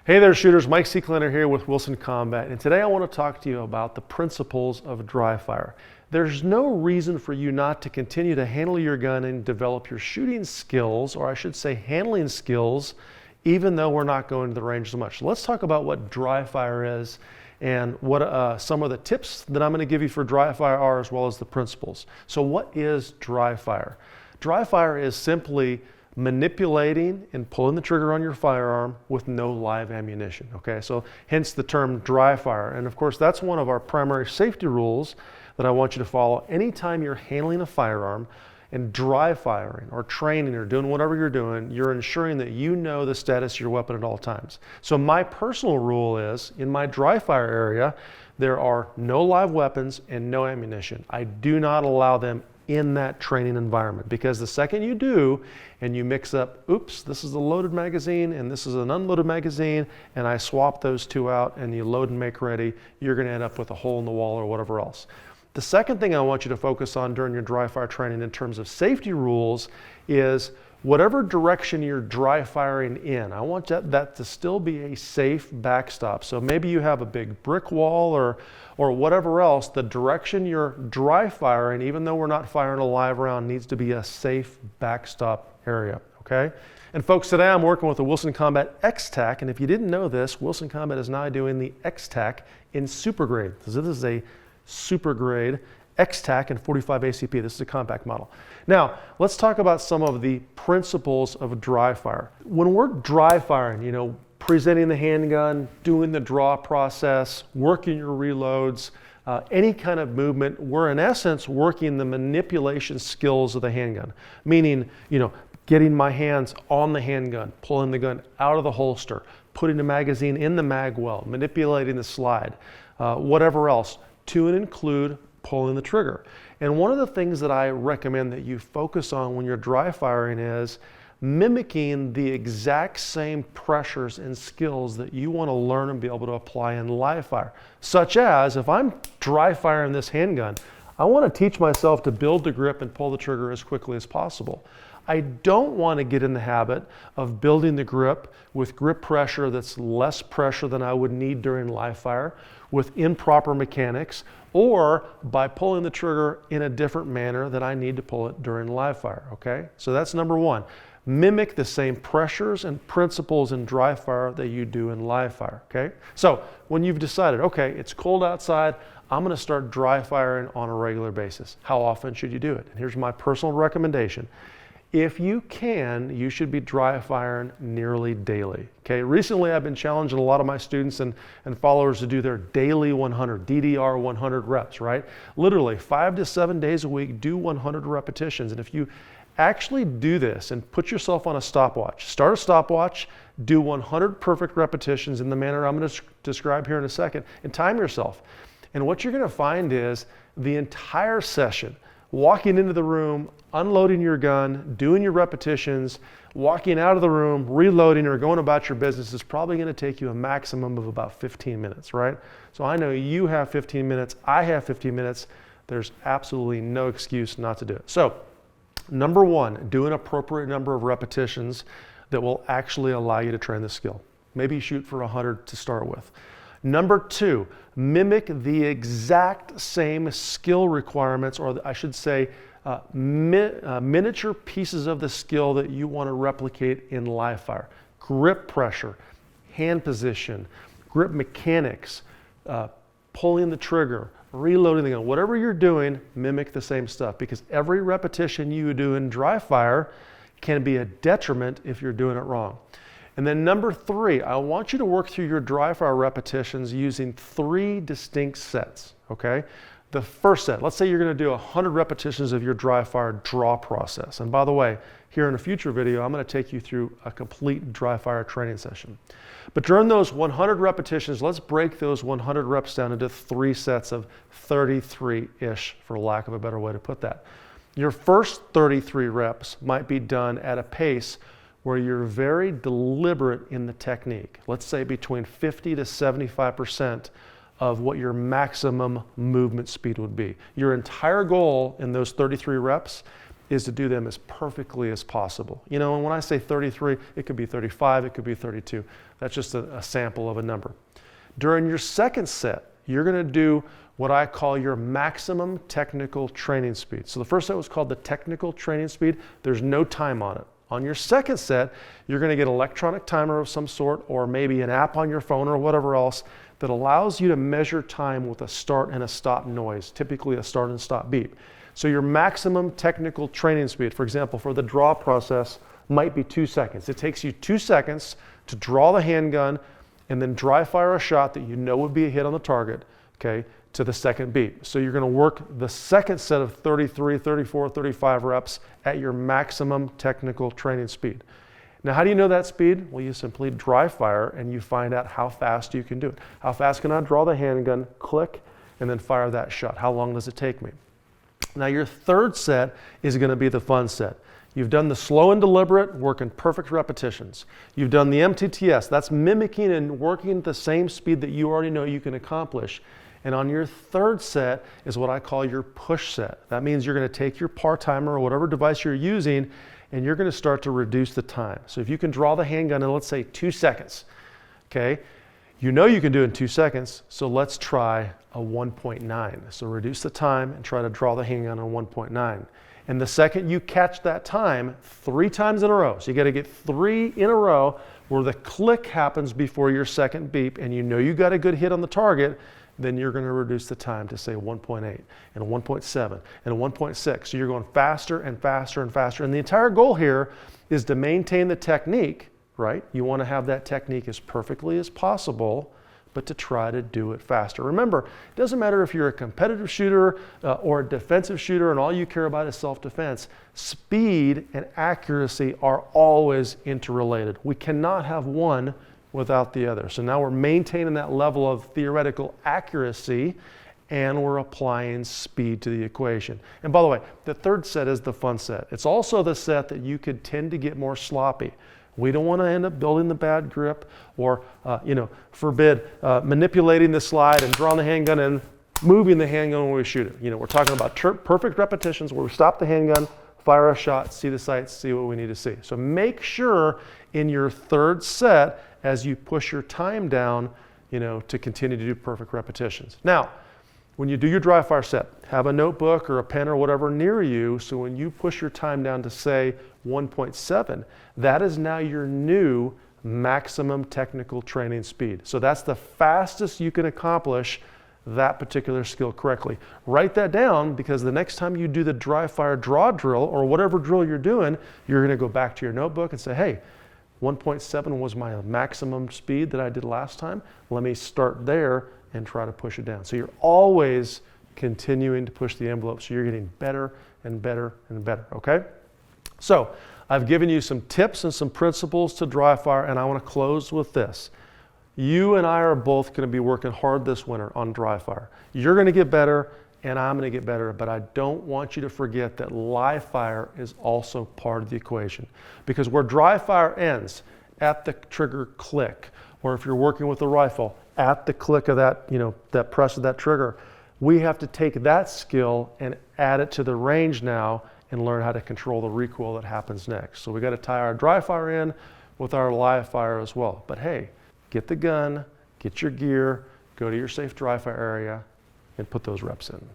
Hey there shooters, Mike Seeklander here with Wilson Combat, and today I want to talk to you about the principles of dry fire. There's no reason for you not to continue to handle your gun and develop your shooting skills, or I should say handling skills, even though we're not going to the range so much. Let's talk about what dry fire is and what some of the tips that I'm going to give you for dry fire are, as well as the principles. So what is dry fire? Dry fire is simply manipulating and pulling the trigger on your firearm with no live ammunition, okay? So hence the term dry fire. And of course, that's one of our primary safety rules that I want you to follow anytime you're handling a firearm and dry firing or training or doing whatever you're doing. You're ensuring that you know the status of your weapon at all times. So my personal rule is, in my dry fire area, there are no live weapons and no ammunition. I do not allow them in that training environment, because the second you do and you mix up, oops, this is a loaded magazine and this is an unloaded magazine, and I swap those two out and you load and make ready, you're going to end up with a hole in the wall or whatever else. The second thing I want you to focus on during your dry fire training in terms of safety rules is whatever direction you're dry firing in, I want that to still be a safe backstop. So maybe you have a big brick wall or whatever else, the direction you're dry firing, even though we're not firing a live round, needs to be a safe backstop area, okay? And folks, today I'm working with the Wilson Combat x-tac, and if you didn't know this, Wilson Combat is now doing the x-tac in super grade. So this is a super grade x-tac in 45 ACP. This is a compact model. Now, let's talk about some of the principles of dry fire. When we're dry firing, presenting the handgun, doing the draw process, working your reloads, any kind of movement, we're in essence working the manipulation skills of the handgun. Meaning, getting my hands on the handgun, pulling the gun out of the holster, putting the magazine in the mag well, manipulating the slide, whatever else, to and include pulling the trigger. And one of the things that I recommend that you focus on when you're dry firing is mimicking the exact same pressures and skills that you want to learn and be able to apply in live fire. Such as, if I'm dry firing this handgun, I want to teach myself to build the grip and pull the trigger as quickly as possible. I don't want to get in the habit of building the grip with grip pressure that's less pressure than I would need during live fire, with improper mechanics, or by pulling the trigger in a different manner than I need to pull it during live fire, okay? So that's number one. Mimic the same pressures and principles in dry fire that you do in live fire, okay? So when you've decided, okay, it's cold outside, I'm gonna start dry firing on a regular basis. How often should you do it? And here's my personal recommendation. If you can, you should be dry firing nearly daily, okay? Recently, I've been challenging a lot of my students and followers to do their daily 100, DDR 100 reps, right? Literally 5 to 7 days a week, do 100 repetitions. And if you actually do this and put yourself on a stopwatch, start a stopwatch, do 100 perfect repetitions in the manner I'm going to describe here in a second, and time yourself. And what you're going to find is the entire session, walking into the room, unloading your gun, doing your repetitions, walking out of the room, reloading, or going about your business is probably going to take you a maximum of about 15 minutes, right? So I know you have 15 minutes, I have 15 minutes. There's absolutely no excuse not to do it. So number one, do an appropriate number of repetitions that will actually allow you to train the skill. Maybe shoot for 100 to start with. Number two, mimic the exact same skill requirements, or I should say miniature pieces of the skill that you want to replicate in live fire. Grip pressure, hand position, grip mechanics, pulling the trigger, reloading the gun, whatever you're doing, mimic the same stuff, because every repetition you do in dry fire can be a detriment if you're doing it wrong. And then number three, I want you to work through your dry fire repetitions using 3 distinct sets, okay? The first set, let's say you're going to do 100 repetitions of your dry fire draw process. And by the way, here in a future video, I'm going to take you through a complete dry fire training session. But during those 100 repetitions, let's break those 100 reps down into 3 sets of 33-ish, for lack of a better way to put that. Your first 33 reps might be done at a pace where you're very deliberate in the technique. Let's say between 50 to 75% of what your maximum movement speed would be. Your entire goal in those 33 reps is to do them as perfectly as possible. You know, and when I say 33, it could be 35, it could be 32. That's just a sample of a number. During your second set, you're going to do what I call your maximum technical training speed. So the first set was called the technical training speed. There's no time on it. On your second set, you're going to get an electronic timer of some sort, or maybe an app on your phone or whatever else that allows you to measure time with a start and a stop noise, typically a start and stop beep. So your maximum technical training speed, for example, for the draw process, might be 2 seconds. It takes you 2 seconds to draw the handgun and then dry fire a shot that you know would be a hit on the target, okay, to the second beep. So you're going to work the second set of 33, 34, 35 reps at your maximum technical training speed. Now, how do you know that speed? Well, you simply dry fire and you find out how fast you can do it. How fast can I draw the handgun, click, and then fire that shot? How long does it take me? Now, your third set is going to be the fun set. You've done the slow and deliberate, working perfect repetitions. You've done the MTTS. That's mimicking and working at the same speed that you already know you can accomplish. And on your third set is what I call your push set. That means you're going to take your par timer or whatever device you're using, and you're going to start to reduce the time. So if you can draw the handgun in, let's say, 2 seconds, okay? You know you can do it in 2 seconds, so let's try a 1.9. So reduce the time and try to draw the handgun on 1.9. And the second you catch that time, 3 times in a row, so you got to get 3 in a row where the click happens before your second beep, and you know you got a good hit on the target, then you're going to reduce the time to say 1.8 and 1.7 and 1.6. So you're going faster and faster and faster. And the entire goal here is to maintain the technique, right? You want to have that technique as perfectly as possible, but to try to do it faster. Remember, it doesn't matter if you're a competitive shooter or a defensive shooter and all you care about is self-defense. Speed and accuracy are always interrelated. We cannot have one without the other. So now we're maintaining that level of theoretical accuracy and we're applying speed to the equation. And by the way, the third set is the fun set. It's also the set that you could tend to get more sloppy. We don't want to end up building the bad grip or, forbid manipulating the slide and drawing the handgun and moving the handgun when we shoot it. You know, we're talking about perfect repetitions where we stop the handgun, fire a shot, see the sights, see what we need to see. So make sure in your third set, as you push your time down, to continue to do perfect repetitions. Now, when you do your dry fire set, have a notebook or a pen or whatever near you, so when you push your time down to say 1.7, that is now your new maximum technical training speed. So that's the fastest you can accomplish that particular skill correctly. Write that down, because the next time you do the dry fire draw drill or whatever drill you're doing, you're going to go back to your notebook and say, hey, 1.7 was my maximum speed that I did last time. Let me start there and try to push it down. So you're always continuing to push the envelope, so you're getting better and better and better, okay? So I've given you some tips and some principles to dry fire, and I want to close with this. You and I are both going to be working hard this winter on dry fire. You're going to get better, and I'm going to get better, but I don't want you to forget that live fire is also part of the equation. Because where dry fire ends, at the trigger click, or if you're working with a rifle, at the click of that, that press of that trigger, we have to take that skill and add it to the range now and learn how to control the recoil that happens next. So we got to tie our dry fire in with our live fire as well. But hey, get the gun, get your gear, go to your safe dry fire area, and put those reps in.